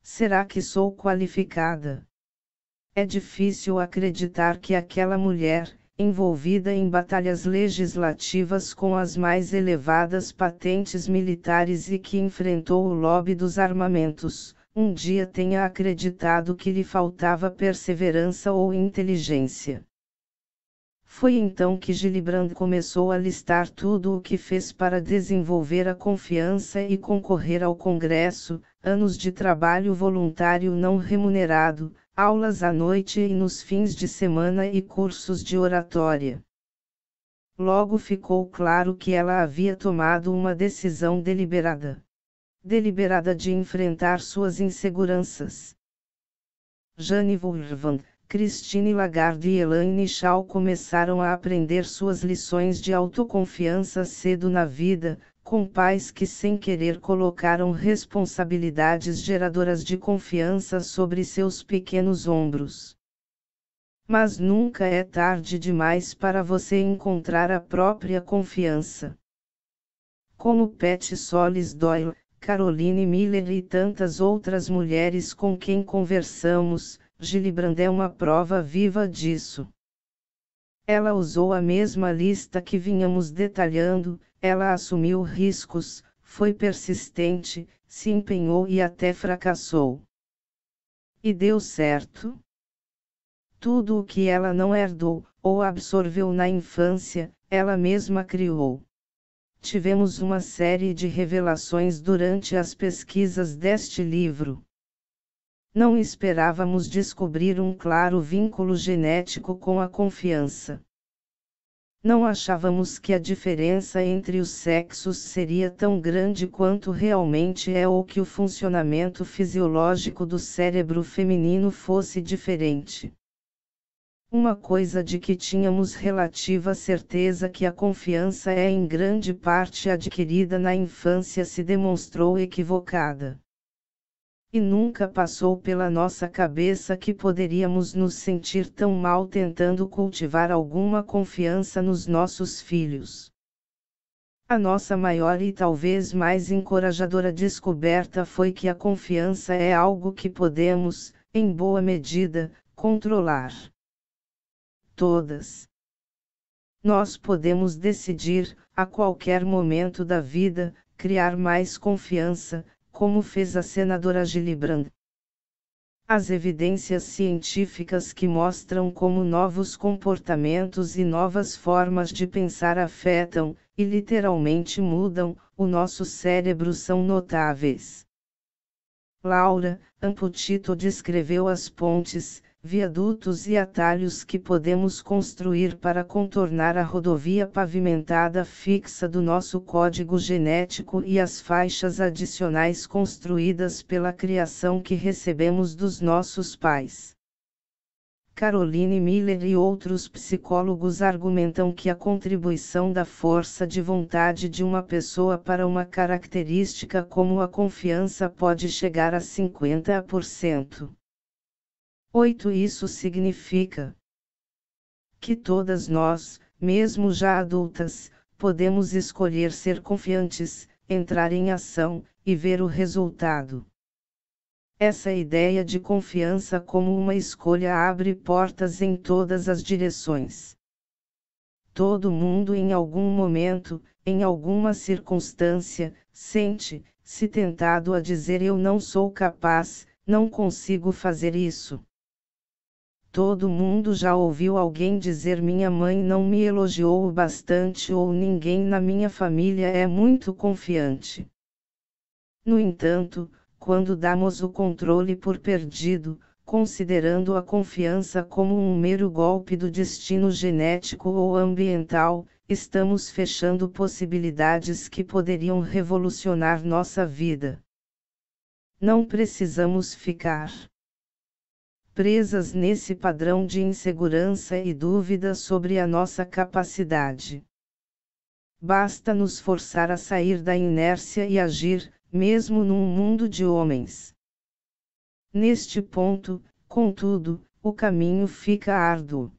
Será que sou qualificada? É difícil acreditar que aquela mulher, envolvida em batalhas legislativas com as mais elevadas patentes militares e que enfrentou o lobby dos armamentos, um dia tenha acreditado que lhe faltava perseverança ou inteligência. Foi então que Gillibrand começou a listar tudo o que fez para desenvolver a confiança e concorrer ao Congresso: anos de trabalho voluntário não remunerado, aulas à noite e nos fins de semana e cursos de oratória. Logo ficou claro que ela havia tomado uma decisão deliberada de enfrentar suas inseguranças. Jane Vourvand, Christine Lagarde e Elaine Chao começaram a aprender suas lições de autoconfiança cedo na vida, com pais que sem querer colocaram responsabilidades geradoras de confiança sobre seus pequenos ombros. Mas nunca é tarde demais para você encontrar a própria confiança. Como Patty Solis Doyle, Caroline Miller e tantas outras mulheres com quem conversamos, Gillibrand é uma prova viva disso. Ela usou a mesma lista que vínhamos detalhando, ela assumiu riscos, foi persistente, se empenhou e até fracassou. E deu certo? Tudo o que ela não herdou, ou absorveu na infância, ela mesma criou. Tivemos uma série de revelações durante as pesquisas deste livro. Não esperávamos descobrir um claro vínculo genético com a confiança. Não achávamos que a diferença entre os sexos seria tão grande quanto realmente é ou que o funcionamento fisiológico do cérebro feminino fosse diferente. Uma coisa de que tínhamos relativa certeza, que a confiança é em grande parte adquirida na infância, se demonstrou equivocada. E nunca passou pela nossa cabeça que poderíamos nos sentir tão mal tentando cultivar alguma confiança nos nossos filhos. A nossa maior e talvez mais encorajadora descoberta foi que a confiança é algo que podemos, em boa medida, controlar. Todas. Nós podemos decidir, a qualquer momento da vida, criar mais confiança, como fez a senadora Gillibrand. As evidências científicas que mostram como novos comportamentos e novas formas de pensar afetam, e literalmente mudam, o nosso cérebro são notáveis. Laura Amputito descreveu as pontes, viadutos e atalhos que podemos construir para contornar a rodovia pavimentada fixa do nosso código genético e as faixas adicionais construídas pela criação que recebemos dos nossos pais. Caroline Miller e outros psicólogos argumentam que a contribuição da força de vontade de uma pessoa para uma característica como a confiança pode chegar a 50%. 8. Isso significa que todas nós, mesmo já adultas, podemos escolher ser confiantes, entrar em ação, e ver o resultado. Essa ideia de confiança como uma escolha abre portas em todas as direções. Todo mundo em algum momento, em alguma circunstância, sente-se tentado a dizer eu não sou capaz, não consigo fazer isso. Todo mundo já ouviu alguém dizer minha mãe não me elogiou o bastante ou ninguém na minha família é muito confiante. No entanto, quando damos o controle por perdido, considerando a confiança como um mero golpe do destino genético ou ambiental, estamos fechando possibilidades que poderiam revolucionar nossa vida. Não precisamos ficar presas nesse padrão de insegurança e dúvida sobre a nossa capacidade. Basta nos forçar a sair da inércia e agir, mesmo num mundo de homens. Neste ponto, contudo, o caminho fica árduo.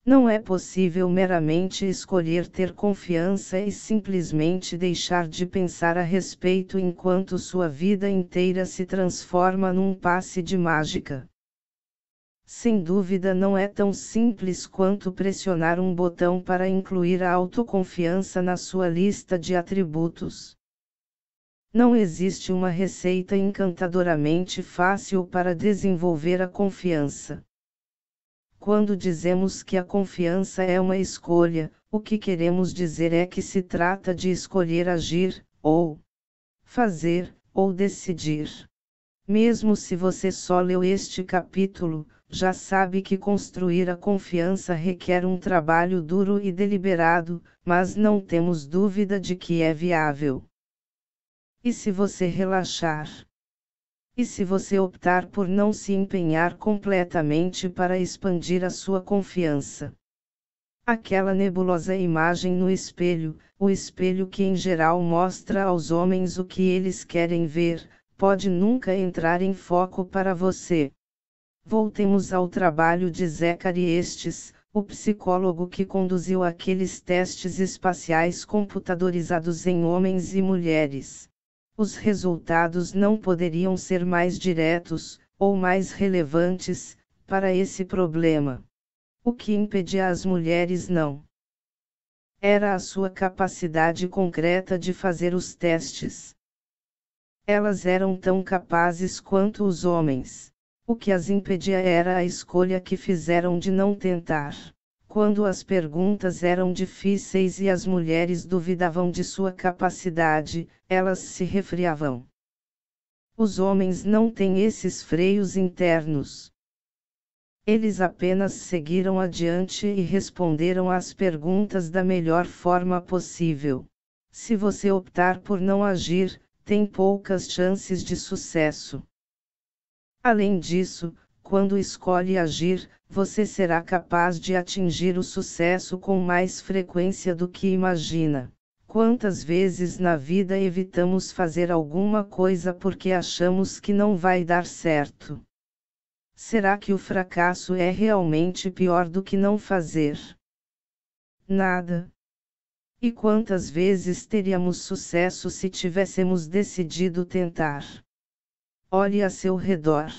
Não é possível meramente escolher ter confiança e simplesmente deixar de pensar a respeito enquanto sua vida inteira se transforma num passe de mágica. Sem dúvida não é tão simples quanto pressionar um botão para incluir a autoconfiança na sua lista de atributos. Não existe uma receita encantadoramente fácil para desenvolver a confiança. Quando dizemos que a confiança é uma escolha, o que queremos dizer é que se trata de escolher agir, ou fazer, ou decidir. Mesmo se você só leu este capítulo, já sabe que construir a confiança requer um trabalho duro e deliberado, mas não temos dúvida de que é viável. E se você relaxar? E se você optar por não se empenhar completamente para expandir a sua confiança? Aquela nebulosa imagem no espelho, o espelho que em geral mostra aos homens o que eles querem ver, pode nunca entrar em foco para você. Voltemos ao trabalho de Zachary Estes, o psicólogo que conduziu aqueles testes espaciais computadorizados em homens e mulheres. Os resultados não poderiam ser mais diretos, ou mais relevantes, para esse problema. O que impedia as mulheres não era a sua capacidade concreta de fazer os testes. Elas eram tão capazes quanto os homens. O que as impedia era a escolha que fizeram de não tentar. Quando as perguntas eram difíceis e as mulheres duvidavam de sua capacidade, elas se resfriavam. Os homens não têm esses freios internos. Eles apenas seguiram adiante e responderam às perguntas da melhor forma possível. Se você optar por não agir, tem poucas chances de sucesso. Além disso, quando escolhe agir, você será capaz de atingir o sucesso com mais frequência do que imagina. Quantas vezes na vida evitamos fazer alguma coisa porque achamos que não vai dar certo? Será que o fracasso é realmente pior do que não fazer nada? E quantas vezes teríamos sucesso se tivéssemos decidido tentar? Olhe a seu redor.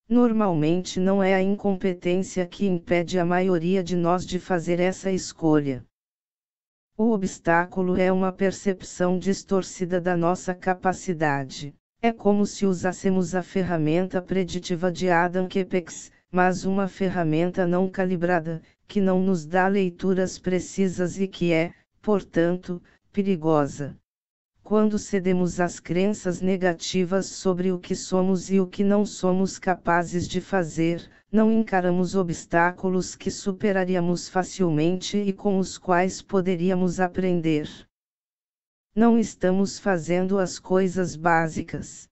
Normalmente não é a incompetência que impede a maioria de nós de fazer essa escolha. O obstáculo é uma percepção distorcida da nossa capacidade. É como se usássemos a ferramenta preditiva de Adam Kepex, mas uma ferramenta não calibrada, que não nos dá leituras precisas e que é, portanto, perigosa. Quando cedemos às crenças negativas sobre o que somos e o que não somos capazes de fazer, não encaramos obstáculos que superaríamos facilmente e com os quais poderíamos aprender. Não estamos fazendo as coisas básicas,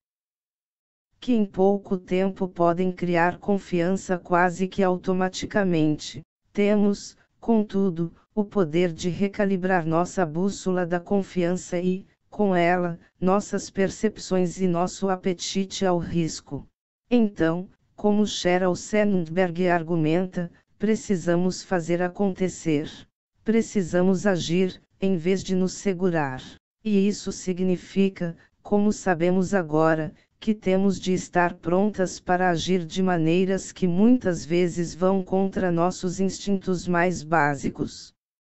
que em pouco tempo podem criar confiança quase que automaticamente. Temos, contudo, o poder de recalibrar nossa bússola da confiança e, com ela, nossas percepções e nosso apetite ao risco. Então, como Sheryl Sandberg argumenta, precisamos fazer acontecer. Precisamos agir, em vez de nos segurar. E isso significa, como sabemos agora, que temos de estar prontas para agir de maneiras que muitas vezes vão contra nossos instintos mais básicos.